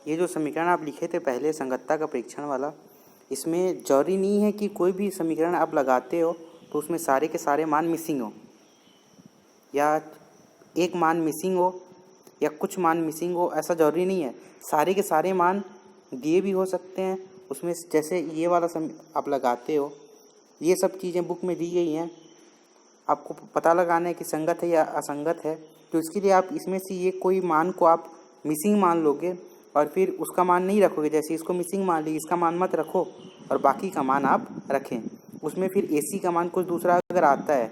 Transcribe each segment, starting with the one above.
ये जो समीकरण आप लिखे थे पहले संगतता का परीक्षण वाला, इसमें जरूरी नहीं है कि कोई भी समीकरण आप लगाते हो तो उसमें सारे के सारे मान मिसिंग हो, या एक मान मिसिंग हो, या कुछ मान मिसिंग हो, ऐसा जरूरी नहीं है। सारे के सारे मान दिए भी हो सकते हैं उसमें। जैसे ये वाला आप लगाते हो, ये सब चीज़ें बुक में दी गई हैं, आपको पता लगाना है कि संगत है या असंगत है। तो इसके लिए आप इसमें से ये कोई मान को आप मिसिंग मान लोगे और फिर उसका मान नहीं रखोगे। जैसे इसको मिसिंग मान ली, इसका मान मत रखो और बाकी का मान आप रखें। उसमें फिर AC का मान कुछ दूसरा अगर आता है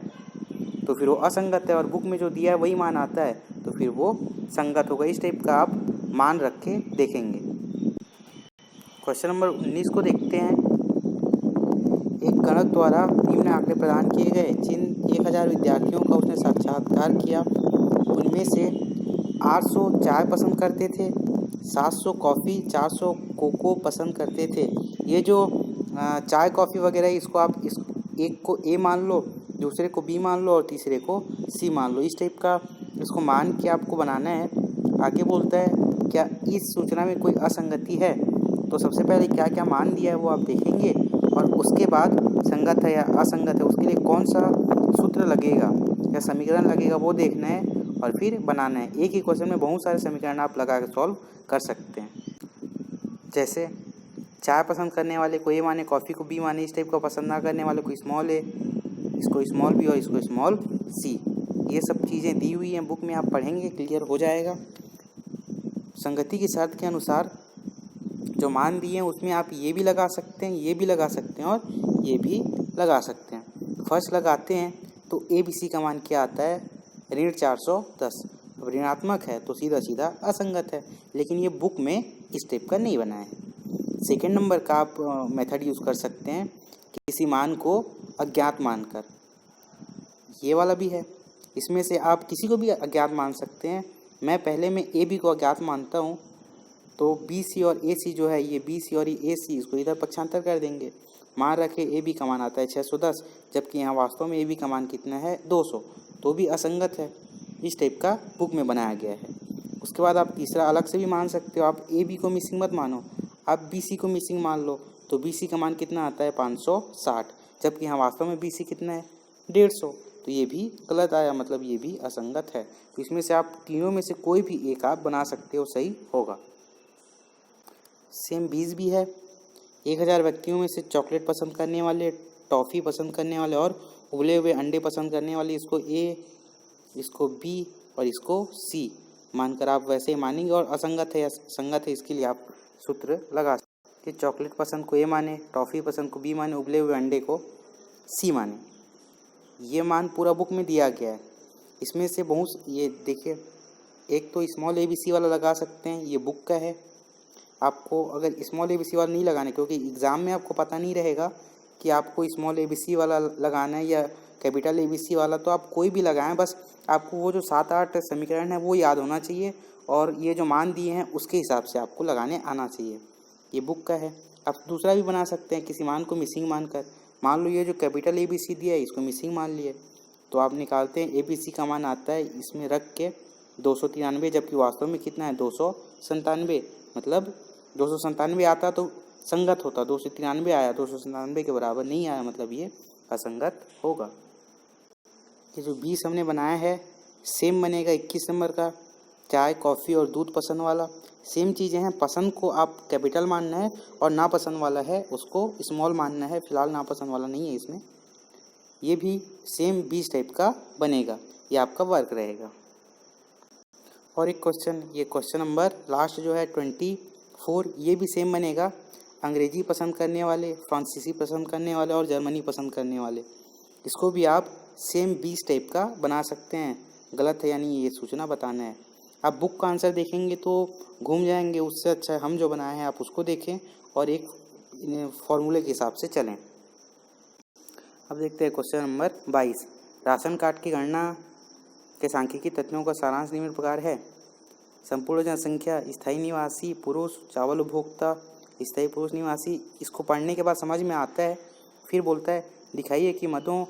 तो फिर वो असंगत है, और बुक में जो दिया है वही मान आता है तो फिर वो संगत होगा। इस टाइप का आप मान रख के देखेंगे। क्वेश्चन नंबर 19 को देखते हैं। एक गणक द्वारा निम्न आंकड़े प्रदान किए गए। जिन 1000 विद्यार्थियों का उसने साक्षात्कार किया उनमें से 800 चाय पसंद करते थे, 700 कॉफ़ी, 400 कोको पसंद करते थे। ये जो चाय कॉफ़ी वगैरह है, इसको आप इस एक को A मान लो, दूसरे को B मान लो और तीसरे को C मान लो। इस टाइप का इसको मान के आपको बनाना है। आगे बोलता है क्या इस सूचना में कोई असंगति है। तो सबसे पहले क्या क्या मान दिया है वो आप देखेंगे, और उसके बाद संगत है या असंगत है उसके लिए कौन सा सूत्र लगेगा या समीकरण लगेगा वो देखना है और फिर बनाना है। एक ही क्वेश्चन में बहुत सारे समीकरण आप लगा के सॉल्व कर सकते हैं। जैसे चाय पसंद करने वाले को A माने, कॉफ़ी को B माने, इस टाइप का पसंद ना करने वाले को स्मॉल A, इसको स्मॉल B और इसको स्मॉल C। ये सब चीज़ें दी हुई हैं बुक में, आप पढ़ेंगे क्लियर हो जाएगा। संगति की शर्त के अनुसार जो मान दिए हैं उसमें आप ये भी लगा सकते हैं, ये भी लगा सकते हैं और ये भी लगा सकते हैं। फर्स्ट लगाते हैं तो ABC का मान क्या आता है, ऋण 410। अब ऋणात्मक है तो सीधा सीधा असंगत है, लेकिन ये बुक में इस टाइप का नहीं बना है। सेकेंड नंबर का आप मेथड यूज़ कर सकते हैं किसी मान को अज्ञात मानकर। ये वाला भी है, इसमें से आप किसी को भी अज्ञात मान सकते हैं। मैं पहले में AB को अज्ञात मानता हूँ, तो BC और AC जो है, ये BC और ये AC, इसको इधर पक्षांतर कर देंगे। मान रखे AB का मान आता है 610, जबकि यहाँ वास्तव में AB का मान कितना है 200, तो भी असंगत है। इस टाइप का बुक में बनाया गया है। उसके बाद आप तीसरा अलग से भी मान सकते हो। आप AB को मिसिंग मत मानो, आप BC को मिसिंग मान लो। तो BC का मान कितना आता है 560, जबकि यहाँ वास्तव में BC कितना है 150, तो ये भी गलत आया, मतलब ये भी असंगत है। तो इसमें से आप तीनों में से कोई भी एक आप बना सकते हो, सही होगा। सेम 20 भी है। 1000 व्यक्तियों में से चॉकलेट पसंद करने वाले, टॉफ़ी पसंद करने वाले और उबले हुए अंडे पसंद करने वाले, इसको A, इसको B और इसको C मानकर आप वैसे ही मानेंगे। और असंगत है या संगत है इसके लिए आप सूत्र लगा सकते। चॉकलेट पसंद को A माने, टॉफ़ी पसंद को B माने, उबले हुए अंडे को C माने। ये मान पूरा बुक में दिया गया है। इसमें से बहुत, ये देखिए, एक तो स्मॉल ABC वाला लगा सकते हैं, ये बुक का है। आपको अगर स्मॉल ABC वाला नहीं लगाना, क्योंकि एग्ज़ाम में आपको पता नहीं रहेगा कि आपको स्मॉल ABC वाला लगाना है या कैपिटल ABC वाला, तो आप कोई भी लगाएं, बस आपको वो जो 7-8 समीकरण है वो याद होना चाहिए और ये जो मान दिए हैं उसके हिसाब से आपको लगाने आना चाहिए। ये बुक का है। आप दूसरा भी बना सकते हैं किसी मान को मिसिंग मानकर। मान लो ये जो कैपिटल ABC दिया है इसको मिसिंग मान लिए, तो आप निकालते हैं ABC का मान आता है इसमें रख के 293, जबकि वास्तव में कितना है 297, मतलब 297 आता तो संगत होता, 293 आया, 297 के बराबर नहीं आया, मतलब ये असंगत होगा। ये जो 20 हमने बनाया है सेम बनेगा 21 नंबर का, चाय कॉफ़ी और दूध पसंद वाला। सेम चीज़ें हैं, पसंद को आप कैपिटल मानना है और नापसंद वाला है उसको स्मॉल मानना है। फिलहाल नापसंद वाला नहीं है इसमें। ये भी सेम 20 टाइप का बनेगा, ये आपका वर्क रहेगा। और एक क्वेश्चन, ये क्वेश्चन नंबर लास्ट जो है 24, ये भी सेम बनेगा। अंग्रेजी पसंद करने वाले, फ्रांसीसी पसंद करने वाले और जर्मनी पसंद करने वाले, इसको भी आप सेम 20 टाइप का बना सकते हैं। गलत है या नहीं ये सूचना बताना है। आप बुक का आंसर देखेंगे तो घूम जाएंगे, उससे अच्छा हम जो बनाए हैं आप उसको देखें और एक फॉर्मूले के हिसाब से चलें। अब देखते हैं क्वेश्चन नंबर 22। राशन कार्ड की गणना के सांख्यिकी तथ्यों का सारांश निम्न प्रकार है। संपूर्ण जनसंख्या, स्थायी निवासी पुरुष, चावल उपभोक्ता, स्थायी पुरुष निवासी। इसको पढ़ने के बाद समझ में आता है। फिर बोलता है दिखाइए कि मदों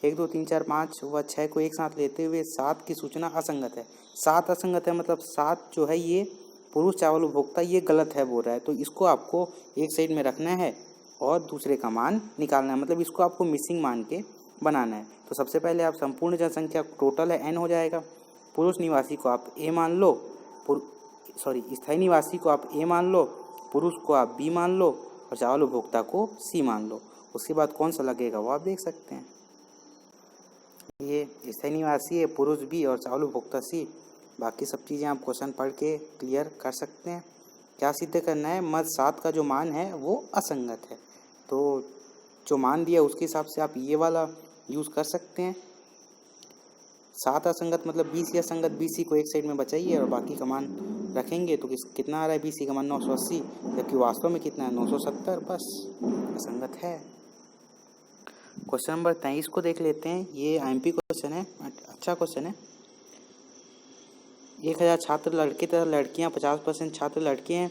1, 2, 3, 4, 5 व 6 को एक साथ लेते हुए 7 की सूचना असंगत है। 7 असंगत है, मतलब 7 जो है ये पुरुष चावल उपभोक्ता ये गलत है बोल रहा है, तो इसको आपको एक साइड में रखना है और दूसरे का मान निकालना है, मतलब इसको आपको मिसिंग मान के बनाना है। तो सबसे पहले आप संपूर्ण जनसंख्या टोटल है n हो जाएगा, पुरुष निवासी को आप a मान लो, स्थायी निवासी को आप a मान लो, पुरुष को आप b मान लो और चावल उपभोक्ता को c मान लो। उसके बाद कौन सा लगेगा वो आप देख सकते हैं। ये स्थायी निवासी है, पुरुष b और चावल उपभोक्ता c। बाकी सब चीज़ें आप क्वेश्चन पढ़ के क्लियर कर सकते हैं। क्या सिद्ध करना है, मद 7 का जो मान है वो असंगत है, तो जो मान दिया उसके हिसाब से आप ये वाला यूज़ कर सकते हैं। 7 असंगत मतलब 20 या संगत, BC को एक साइड में बचाइए और बाकी का मान रखेंगे तो कितना आ रहा है, BC का मान 980, जबकि वास्तव में कितना है 970, बस असंगत है। क्वेश्चन नंबर 23 को देख लेते हैं। ये IMP क्वेश्चन है, अच्छा क्वेश्चन है। 1000 छात्र लड़के तथा लड़कियां, 50% छात्र लड़के हैं,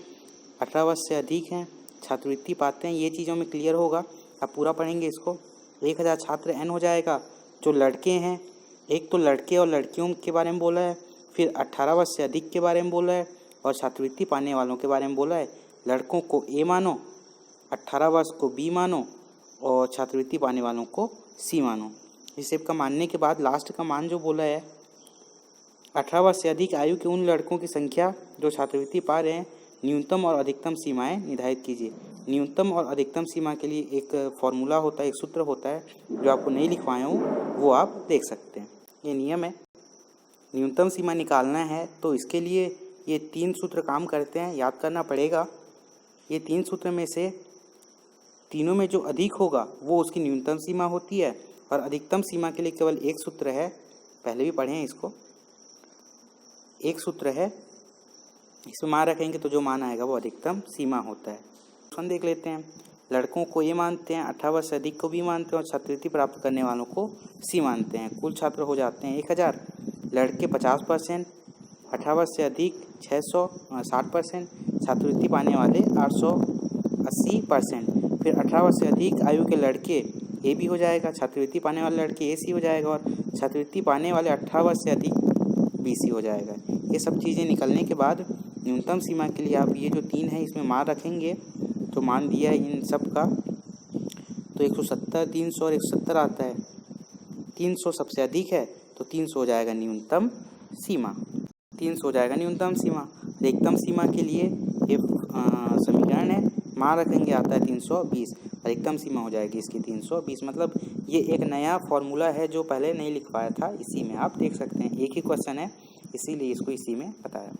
18 वर्ष से अधिक हैं, छात्रवृत्ति पाते हैं। ये चीज़ों में क्लियर होगा, आप पूरा पढ़ेंगे इसको। 1000 छात्र n हो जाएगा, जो लड़के हैं, एक तो लड़के और लड़कियों के बारे में बोला है, फिर 18 वर्ष से अधिक के बारे में बोला है और छात्रवृत्ति पाने वालों के बारे में बोला है। लड़कों को A मानो, 18 वर्ष को B मानो और छात्रवृत्ति पाने वालों को C मानो। इस सब का मानने के बाद लास्ट का मान जो बोला है, 18 वर्ष से अधिक आयु के उन लड़कों की संख्या जो छात्रवृत्ति पा रहे हैं, न्यूनतम और अधिकतम सीमाएं निर्धारित कीजिए। न्यूनतम और अधिकतम सीमा के लिए एक फॉर्मूला होता है, एक सूत्र होता है, जो आपको नहीं लिखवाया हूँ वो आप देख सकते हैं। ये नियम है, न्यूनतम सीमा निकालना है तो इसके लिए ये 3 सूत्र काम करते हैं, याद करना पड़ेगा। ये 3 सूत्र में से तीनों में जो अधिक होगा वो उसकी न्यूनतम सीमा होती है और अधिकतम सीमा के लिए केवल एक सूत्र है, पहले भी पढ़े हैं इसको। एक सूत्र है, इसमें मान रखेंगे तो जो मान आएगा वो अधिकतम सीमा होता है। क्वेश्चन देख लेते हैं। लड़कों को ये मानते हैं, 18 वर्ष से अधिक को भी मानते हैं और छात्रवृत्ति प्राप्त करने वालों को C मानते हैं। कुल छात्र हो जाते हैं 1000, लड़के 50%, 18 वर्ष से अधिक 660%, छात्रवृत्ति पाने वाले 880%। फिर 18 वर्ष से अधिक आयु के लड़के A भी हो जाएगा, छात्रवृत्ति पाने वाले लड़के AC हो जाएगा और छात्रवृत्ति पाने वाले 18 वर्ष से अधिक BC हो जाएगा। ये सब चीज़ें निकलने के बाद न्यूनतम सीमा के लिए आप ये जो 3 है इसमें मान रखेंगे, तो मान दिया है इन सब का, तो 170, 300 और 170 आता है। 300 सबसे अधिक है तो 300 हो जाएगा न्यूनतम सीमा, 300 हो जाएगा न्यूनतम सीमा। अधिकतम सीमा के लिए ये समीकरण है, मान रखेंगे आता है 320, अधिकतम सीमा हो जाएगी इसकी 320। मतलब ये एक नया फॉर्मूला है जो पहले नहीं लिखवाया था, इसी में आप देख सकते हैं। एक ही क्वेश्चन है इसीलिए इसको इसी में बताया।